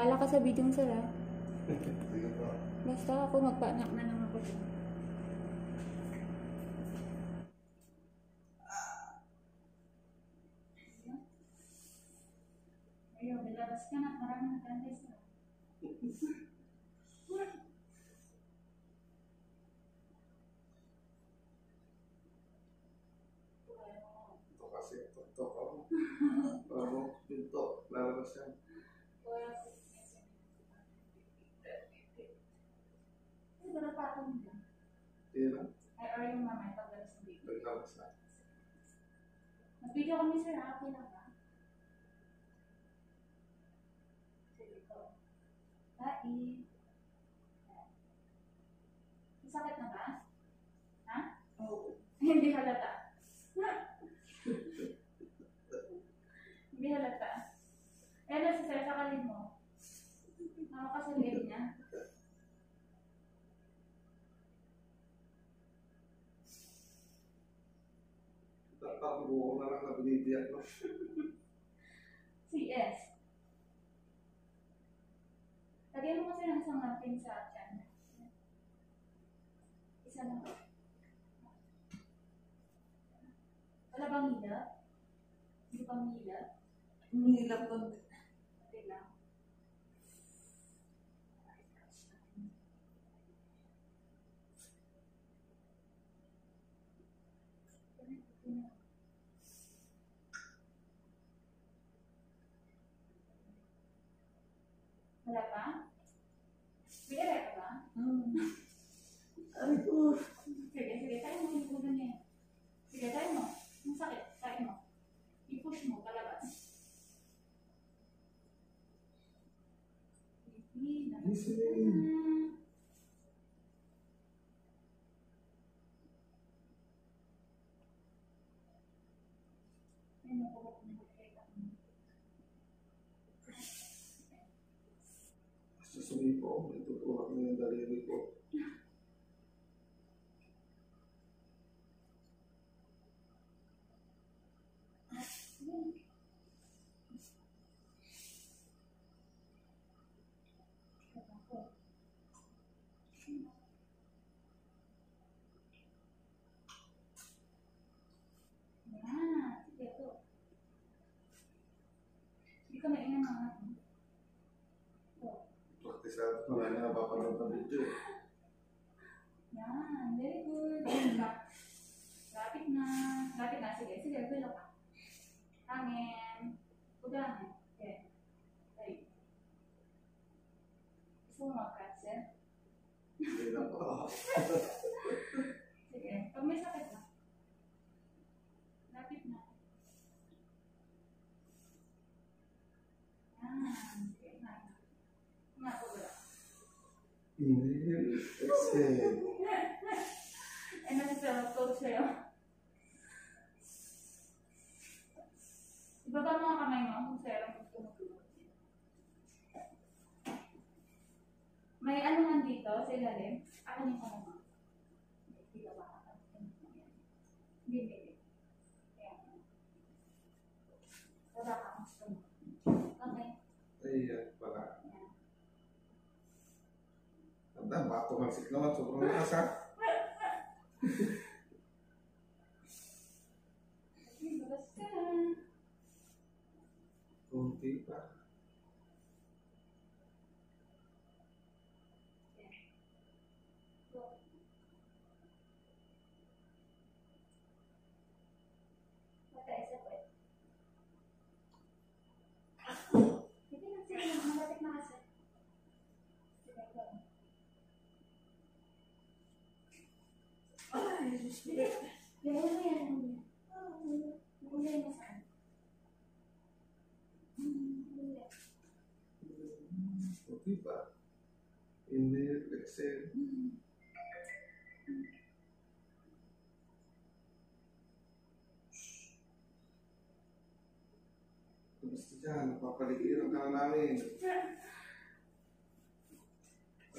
Pala ka sa video sir ha. Sige po. Basta ako magpaanak na lang ako dyan. Ayun, nilabas ka na. Marami na candies na. Ito kasi, ito ko. Parang pinto, lalabas yan. Ito na patong dyan. Yan. Ay, or yung mamay pagdalas ng video. Lalabas na. Mag-video kami sir ha. Okay lang ba? Sige ko. Kain. Masakit na ba? Ha? Oo. Hindi halata. Hindi halata. Eh, nasa sir, sakalin mo. Nakakasalit niya. Tatakbo ko na lang na binibiyak mo. CS. Lagyan mo kasi ng isang natin sa tiyan. Isa lang. Wala bang hila? Hindi pang hila? Humihilap ko. Okay lang. Wala pa? Bigay ka ba? Ay ko. Sige, tayo mo yung ulo niya. Sige, tayo mo. Ang sakit, tayo mo. I-push mo, palabas. Basta sumipo, may tutulak na yung daliri ko. Yan, sige po. Hindi ka maingat mga natin. Praktisado ko na napapanood ng video. Yan, very good. Lapit na. Lapit na, sige, belok ka. Hangin. Udahan. Okay. Ay. Gusto mo mag-cancel? Hindi na po. Sige, pag may sakit na. Lapit na. Yan, sige, na. Nga po ba? Inhale, exhale. Eh, nasa-coach sa'yo. Ibaba mo ang kamay mo kung sa'yo ang gusto mo. May ano man dito sa ilalim. Ako yung kamay mo. Hindi ka ba ka? Hindi. Kaya, wala ka ang gusto mo. Okay. Ayan pala. Tanda, bato ng siklawan. Sobrang lakas ha. Labas ka. Kunti pa. Mata isa po. Sige na. Malapit na kasi. Sige ko. Ay, Sige. Gawin mo yan. Gulay mo saan? Gulay. Kunti pa. Inhale, exhale. Basta dyan, napapaligiran ka na namin.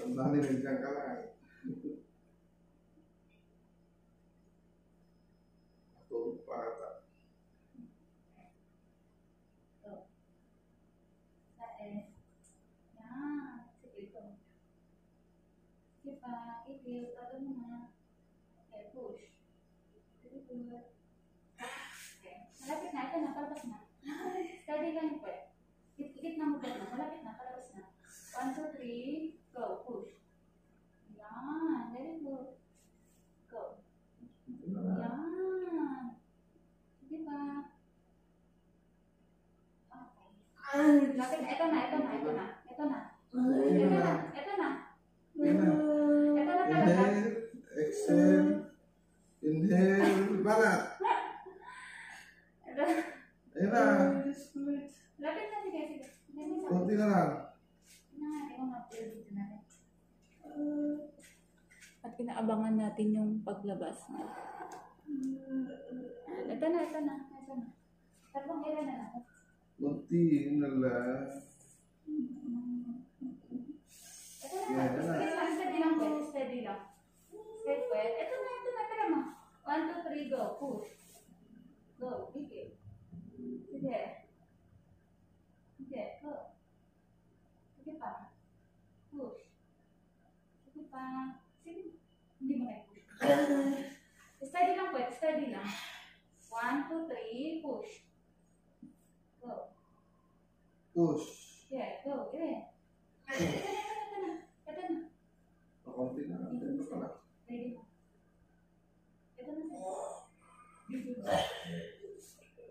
Ang dami rin dyan ka lang. Matulog pa ata. Gigil. Tagal mo na. Okay, push. Very good. Okay. Malapit na. Ito na. Palabas na. Steady lang po. Ikit na mo na. Malapit na. Palabas na. 1, 2, 3. Go. Push. Yan. Very good. Go. Yan. Sige pa. Okay. Lapit na. Ito na. Ito na. Ito na. Ito na. Ito na. Ito na. Ayan na. Ito na talaga. Inhale, exhale, inhale, banat. Ito na. Ayan na. Lapit na. Sige. Sige. Kunti na lang. At inaabangan natin yung paglabas niya. Ito na, ito na, ito na. Tatlong ira na lang. Kunti na lang. Ito na, steady lang po, steady lang. Steady po. Ito na, tira mo. 1, 2, 3, go, push. Go, sige. Sige. Sige, go. Sige pa. Push. Sige pa. Sige. Hindi mo na push. Steady lang po, steady lang. 1, 2, 3, push. Go. Push. Yeah, go. Yeah. Ito na. Kunti na lang. Ito pa lang. Ready mo. Ito na sir.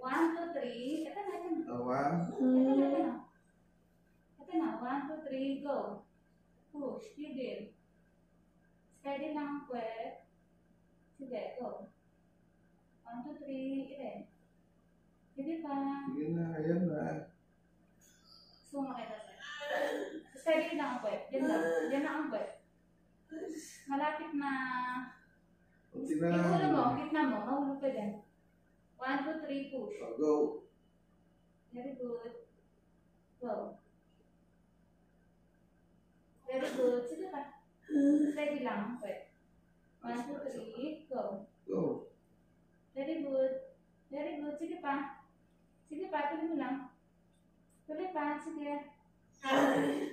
1, 2, 3. Ito na, ito na. Awan. Ito na, ito na. Ito na. 1, 2, 3, go. Push. Gigil. Steady lang po. Sige, go. 1, 2, 3, ire. Sige pa. Sige na. Ayan na. Suma kita sir. Steady lang po. Yan lang. Yan lang po. Malapit na. Kunti na Yung ulo mo, lang. gitna mo, mahulog ka dyan. 1, 2, 3, push. Go. Very good. Go. Very good. Sige pa. Steady lang. Wait. 1, 2, 3. Go. Go. Very good. Very good. Sige pa. Sige pa. Tuloy mo lang. Tuloy pa. Sige.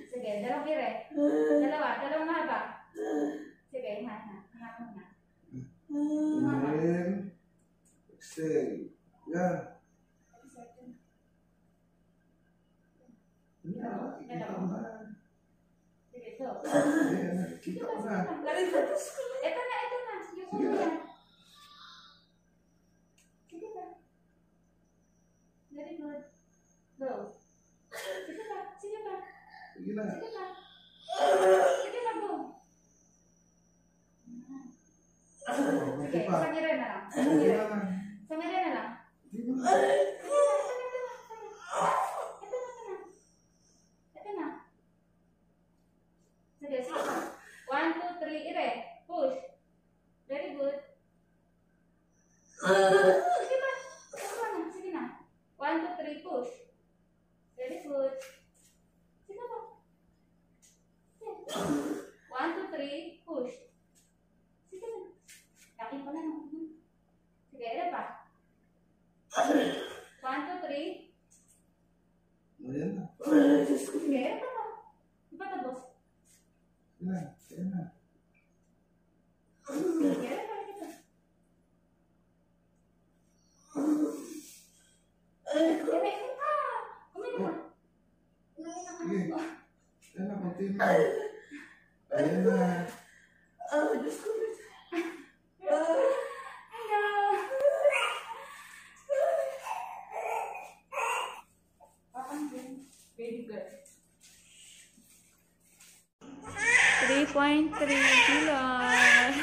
Sige. Dalawang ire. Dalawang mahaba. Sige. Hanap mo na. Inhale. Exhale. Yan. Yan. Kita ko na. Sige. Go. Ayan. Kita ko na. Ito na. Yung ulo yan. Sige pa. Very good. Go. Sige pa. Sige pa. Sige na. Sige pa. Sige pa, go. Kunti Sige, pa. isang ire na lang. Kunti na lang. Isang ire na lang. Hindi mo na. Ito na. Sige, sige pa. 1, 2, 3, ire. Push. Very good. Sige pa. Sige na. 1, 2, 3, push. Very good. Sige pa. 1, 2, 3, push. Sige na. Yakin pa na. Sige, ire pa. 1, 2, 3. Ayan na. Sige, ire pa pa. Di ba tapos? Ayan na. Ayan na. Sige, ire pa. Ire pa. Kumain ka. Sige. Ayan na. Kunti na. Ayan na. Very good. 3.3 kilos.